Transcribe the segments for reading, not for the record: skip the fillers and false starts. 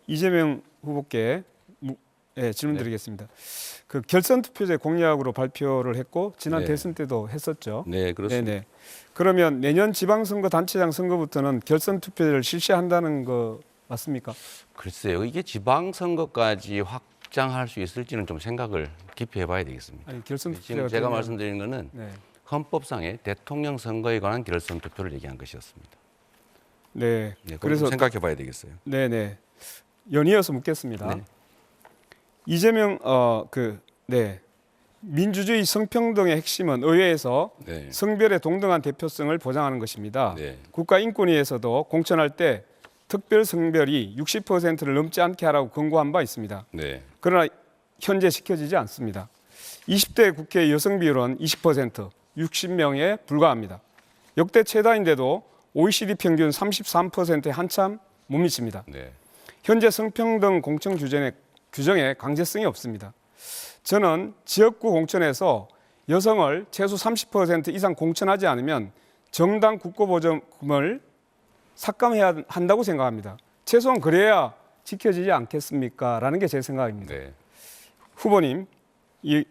이재명 후보께 질문드리겠습니다. 그 결선 투표제 공약으로 발표를 했고 지난 대선 때도 했었죠. 네, 그렇습니다. 네네. 그러면 내년 지방선거 단체장 선거부터는 결선 투표제를 실시한다는 거 맞습니까? 글쎄요, 이게 지방선거까지 확장할 수 있을지는 좀 생각을 깊이 해봐야 되겠습니다. 아니, 결선 투표제가 지금 제가 되면, 말씀드리는 것은 네. 헌법상의 대통령 선거에 관한 결선 투표를 얘기한 것이었습니다. 네. 네, 그래서 생각해봐야 되겠어요. 네네. 연이어서 묻겠습니다. 네. 이재명 민주주의 성평등의 핵심은 의회에서 네. 성별의 동등한 대표성을 보장하는 것입니다. 네. 국가인권위에서도 공천할 때 특별 성별이 60%를 넘지 않게 하라고 권고한 바 있습니다. 네. 그러나 현재 지켜지지 않습니다. 20대 국회 여성 비율은 20%, 60명에 불과합니다. 역대 최다인데도 OECD 평균 33%에 한참 못 미칩니다. 네. 현재 성평등 공천 규정에 강제성이 없습니다. 저는 지역구 공천에서 여성을 최소 30% 이상 공천하지 않으면 정당 국고보조금을 삭감해야 한다고 생각합니다. 최소한 그래야 지켜지지 않겠습니까? 라는 게 제 생각입니다. 네. 후보님,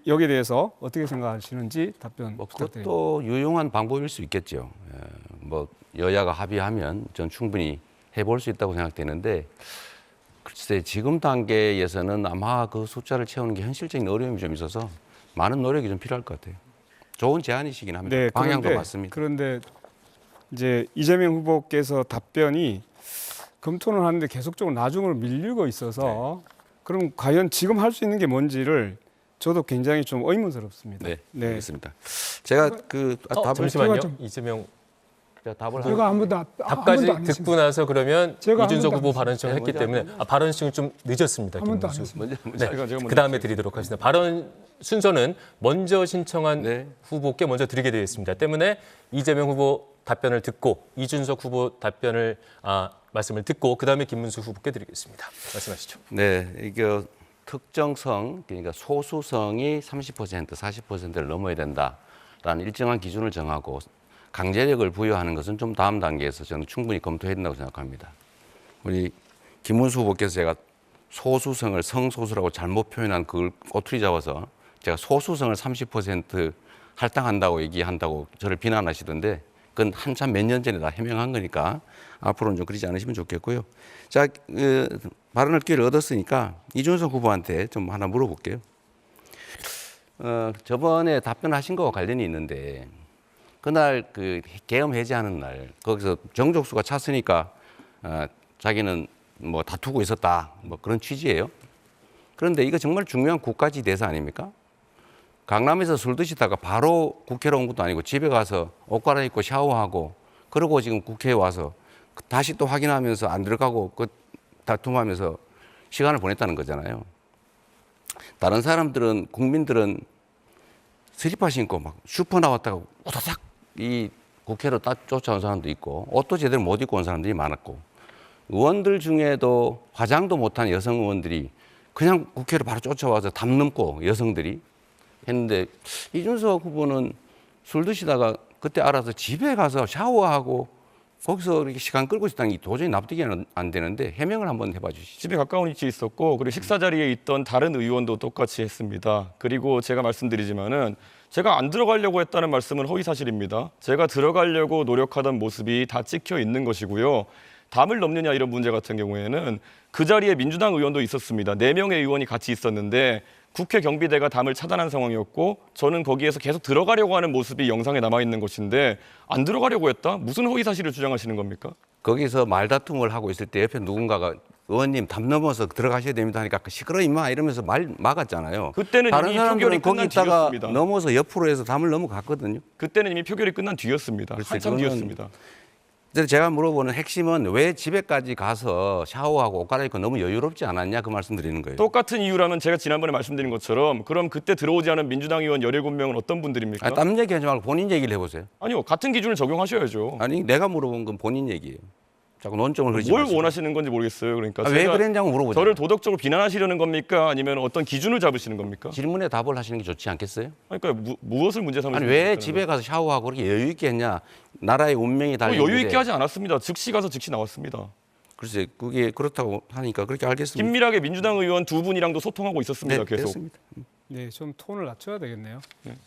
여기에 대해서 어떻게 생각하시는지 답변 부탁드립니다. 그것도 유용한 방법일 수 있겠죠. 뭐 여야가 합의하면 전 충분히 해볼 수 있다고 생각되는데 글쎄 지금 단계에서는 아마 그 숫자를 채우는 게 현실적인 어려움이 좀 있어서 많은 노력이 좀 필요할 것 같아요. 좋은 제안이시긴 합니다. 네, 방향도 맞습니다. 그런데 이제 이재명 후보께서 답변이 검토는 하는데 계속적으로 나중으로 밀리고 있어서 그럼 과연 지금 할 수 있는 게 뭔지를 저도 굉장히 좀 의문스럽습니다. 네, 알겠습니다. 제가 답을 잠시만요. 좀- 이재명 답을 제가 아무도 답까지 듣고 나서 그러면 제가 이준석 아무도 후보 안 발언 신청을 했기 먼저 때문에 발언 신청이 좀 늦었습니다. 한 번도 안 김문수. 했습니다. 먼저 그 다음에 드리도록 하겠습니다. 발언 순서는 먼저 신청한 네. 후보께 먼저 드리게 되어 있습니다. 때문에 이재명 후보 답변을 듣고 이준석 후보 답변을 말씀을 듣고 그 다음에 김문수 후보께 드리겠습니다. 말씀하시죠. 네, 이게 특정성, 그러니까 소수성이 30%, 40%를 넘어야 된다라는 일정한 기준을 정하고 강제력을 부여하는 것은 좀 다음 단계에서 저는 충분히 검토해야 된다고 생각합니다. 우리 김문수 후보께서 제가 소수성을 성소수라고 잘못 표현한 그걸 꼬투리 잡아서 제가 소수성을 30% 할당한다고 얘기한다고 저를 비난하시던데 그건 한참 몇 년 전에 다 해명한 거니까 앞으로는 좀 그러지 않으시면 좋겠고요. 자, 발언할 기회를 얻었으니까 이준석 후보한테 좀 하나 물어볼게요. 저번에 답변하신 거와 관련이 있는데 그날 그 계엄 해제하는 날 거기서 정족수가 찼으니까 자기는 뭐 다투고 있었다 뭐 그런 취지예요. 그런데 이거 정말 중요한 국가지 대사 아닙니까? 강남에서 술 드시다가 바로 국회로 온 것도 아니고 집에 가서 옷 갈아입고 샤워하고 그러고 지금 국회에 와서 다시 또 확인하면서 안 들어가고 그 다툼하면서 시간을 보냈다는 거잖아요. 다른 사람들은 국민들은 슬리퍼 신고 막 슈퍼 나왔다가 우다닥 이 국회로 딱 쫓아온 사람도 있고 옷도 제대로 못 입고 온 사람들이 많았고 의원들 중에도 화장도 못한 여성 의원들이 그냥 국회로 바로 쫓아와서 담 넘고 여성들이 했는데 이준석 후보는 술 드시다가 그때 알아서 집에 가서 샤워하고 거기서 이렇게 시간 끌고 있었다는 게 도저히 납득이 안 되는데 해명을 한번 해봐 주시죠. 집에 가까운 위치에 있었고 그리고 식사 자리에 있던 다른 의원도 똑같이 했습니다. 그리고 제가 말씀드리지만은 제가 안 들어가려고 했다는 말씀은 허위 사실입니다. 제가 들어가려고 노력하던 모습이 다 찍혀 있는 것이고요. 담을 넘느냐 이런 문제 같은 경우에는 그 자리에 민주당 의원도 있었습니다. 4명의 의원이 같이 있었는데 국회 경비대가 담을 차단한 상황이었고 저는 거기에서 계속 들어가려고 하는 모습이 영상에 남아 있는 것인데 안 들어가려고 했다? 무슨 허위 사실을 주장하시는 겁니까? 거기서 말다툼을 하고 있을 때 옆에 누군가가 의원님 담 넘어서 들어가셔야 됩니다 하니까 시끄러 임마 이러면서 말 막았잖아요. 그때는 다른 이미 사람들은 표결이 거기 끝난 있다가 뒤였습니다. 넘어서 옆으로 해서 담을 넘어갔거든요. 그때는 이미 표결이 끝난 뒤였습니다. 글쎄, 한참 그거는- 뒤였습니다. 그래서 제가 물어보는 핵심은 왜 집에까지 가서 샤워하고 옷 갈아입고 너무 여유롭지 않았냐 그 말씀 드리는 거예요. 똑같은 이유라면 제가 지난번에 말씀드린 것처럼 그럼 그때 들어오지 않은 민주당 의원 17명은 어떤 분들입니까? 땀 얘기하지 말고 본인 얘기를 해보세요. 아니요. 같은 기준을 적용하셔야죠. 아니 내가 물어본 건 본인 얘기예요. 자꾸 논점을 흐리지 뭘 마시고. 원하시는 건지 모르겠어요. 그러니까 왜 제가 그랬냐고 물어보죠. 저를 도덕적으로 비난하시려는 겁니까? 아니면 어떤 기준을 잡으시는 겁니까? 질문에 답을 하시는 게 좋지 않겠어요? 그러니까 무엇을 문제 삼으시는 아니 왜 겁니까? 집에 가서 샤워하고 그렇게 여유 있게 했냐? 나라의 운명이 달린 여유 있게 일에. 하지 않았습니다. 즉시 가서 즉시 나왔습니다. 글쎄 그게 그렇다고 하니까 그렇게 알겠습니다. 긴밀하게 민주당 의원 두 분이랑도 소통하고 있었습니다. 네, 계속. 됐습니다. 네, 좀 톤을 낮춰야 되겠네요. 네.